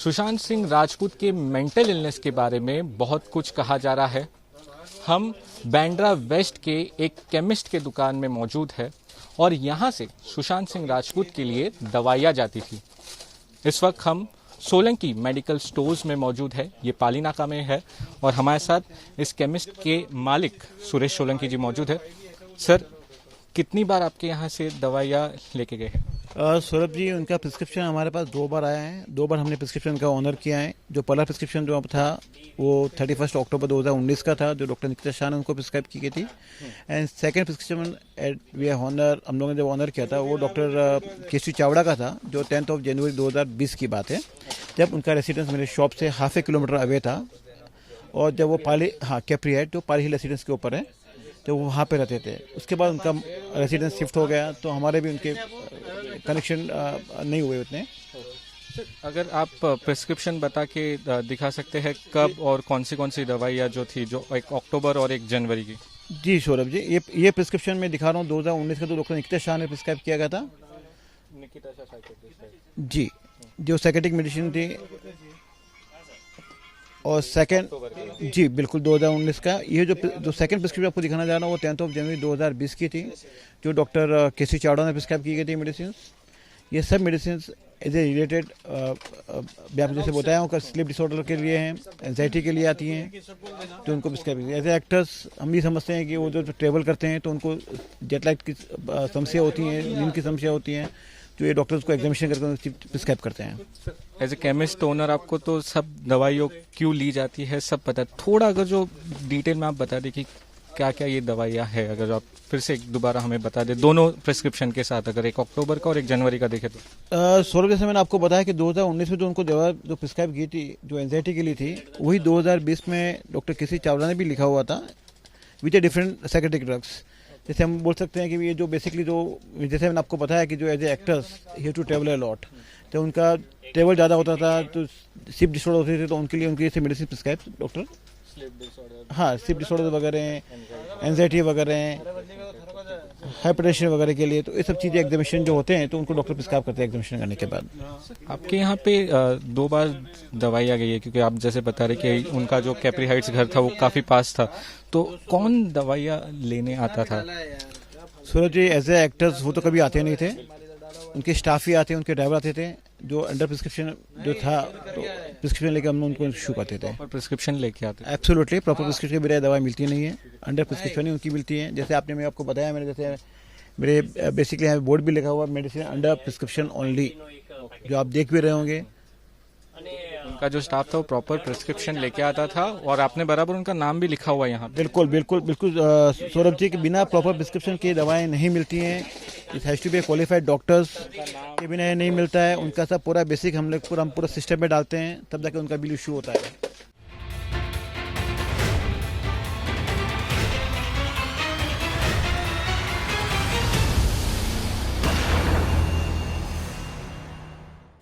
सुशांत सिंह राजपूत के mental illness के बारे में बहुत कुछ कहा जा रहा है। हम बैंड्रा वेस्ट के एक केमिस्ट के दुकान में मौजूद है और यहाँ से सुशांत सिंह राजपूत के लिए दवाइयाँ जाती थी। इस वक्त हम सोलंकी मेडिकल स्टोर्स में मौजूद है, ये पाली नाका में है और हमारे साथ इस केमिस्ट के मालिक सुरेश सोलंकी जी मौजूद है। सर, कितनी बार आपके यहाँ से दवाइयाँ लेके गए हैं? सौरभ जी, उनका प्रिस्क्रिप्शन हमारे पास 2 बार आया है। 2 बार हमने प्रिस्क्रिप्शन का ऑनर किया है। जो पहला प्रिस्क्रिप्शन जो था वो 31 अक्टूबर 2019 का था, जो डॉक्टर निकिता शाह ने उनको प्रिस्क्राइब की गई थी। And second prescription we honour हम लोगों ने जब ऑनर किया था वो डॉक्टर केसी चावड़ा का था, जो 10 जनवरी 2020 की बात है, जब उनका रेसिडेंस मेरे शॉप से हाफ ए किलोमीटर अवे था। और जब वो पाली कैप्री है जो पाली हिल रेसिडेंस के ऊपर है, तो वो वहाँ पे रहते थे। उसके बाद उनका रेसिडेंस शिफ्ट हो गया, तो हमारे भी उनके कनेक्शन नहीं हुए उतने। अगर आप प्रिस्क्रिप्शन बता के दिखा सकते हैं कब और कौन सी दवाइयाँ जो थी, जो 1 अक्टूबर और 1 जनवरी की? जी सौरभ जी, ये प्रिस्क्रिप्शन में दिखा रहा हूँ 2019 का, तो डॉक्टर निकिता शाह ने प्रिस्क्राइब किया गया था। निकिता शाह जी, जो साइकेट्रिक मेडिसिन थी। और सेकंड जी बिल्कुल 2019 का। ये जो सेकंड प्रिस्क्रिप्शन आपको दिखाना जा रहा हूँ वो 10 जनवरी 2020 की थी, जो डॉक्टर केसी चावड़ा ने प्रिस्क्राइब की गई थी मेडिसिन। ये सब मेडिसिन एज ए रिलेटेड आपको जैसे बताया हूँ, स्लीप डिसऑर्डर के लिए हैं, एंजाइटी के लिए आती हैं, जो उनको प्रिस्क्राइब एज ए एक्टर्स हम भी समझते हैं कि वो जो ट्रेवल करते हैं तो उनको जेट लैग की समस्या होती हैं, नींद की समस्या होती हैं, जो ये डॉक्टर्स को एग्जामिनेशन करके प्रिस्क्राइब करते हैं। एज ए केमिस्ट ओनर आपको तो सब दवाइयों क्यों ली जाती है सब पता है। थोड़ा अगर जो डिटेल में आप बता दें कि क्या क्या ये दवाइयाँ है, अगर आप फिर से दोबारा हमें बता दें दोनों प्रिस्क्रिप्शन के साथ, अगर 1 अक्टूबर का और 1 जनवरी का देखें तो। सौरभ, जैसे मैंने आपको बताया कि 2019 में जो उनको दवा जो प्रिस्क्राइब की थी, जो एंजाइटी के लिए थी, वही 2020 में डॉक्टर केसी चावड़ा ने भी लिखा हुआ था with a different psychiatric drugs. जैसे हम बोल सकते हैं कि ये जो बेसिकली जो जैसे मैंने आपको बताया कि जो as a actors here to travel a lot, तो उनका ट्रेवल ज़्यादा होता था, तो स्लीप डिसऑर्डर होते थे, तो उनके लिए उनकी medicine prescribe doctor sleep disorder वगैरह, एंजाइटी वगैरह, हाइपरटेंशन वगैरह के लिए, तो ये सब चीज़ें एग्जामिनेशन जो होते हैं तो उनको डॉक्टर प्रिस्क्राइब करते हैं एग्जामिनेशन करने के बाद। आपके यहाँ पे 2 बार दवाई आ गई है, क्योंकि आप जैसे बता रहे कि उनका जो कैप्री हाइट्स घर था वो काफ़ी पास था, तो कौन दवाइयाँ लेने आता था? सूरज जी, एज ए एक्टर्स वो तो कभी आते नहीं थे, उनके स्टाफ ही आते, उनके ड्राइवर आते थे, जो अंडर प्रिस्क्रिप्शन जो था तो प्रिस्क्रिप्शन लेके हम उनको इशू करते थे। प्रिस्क्रिप्शन लेके आते? एब्सोल्युटली, प्रॉपर प्रिस्क्रिप्शन के बगैर दवाई मिलती नहीं है, अंडर प्रिस्क्रिप्शन ही उनकी मिलती है। जैसे मैं आपको बताया, मैंने जैसे मेरे बेसिकली यहाँ बोर्ड भी लिखा हुआ मेडिसिन अंडर प्रिस्क्रिप्शन ओनली, जो आप देख भी रहे होंगे। उनका जो स्टाफ था वो प्रॉपर प्रिस्क्रिप्शन लेके आता था और आपने बराबर उनका नाम भी लिखा हुआ है यहाँ? बिल्कुल बिल्कुल बिल्कुल सौरभ जी, कि बिना प्रॉपर प्रिस्क्रिप्शन की दवाएं नहीं मिलती हैं। It has to be qualified doctors के बिना ये नहीं मिलता है। उनका सब पूरा बेसिक हम पूरा सिस्टम में डालते हैं, तब जाके उनका बिल इशू होता है।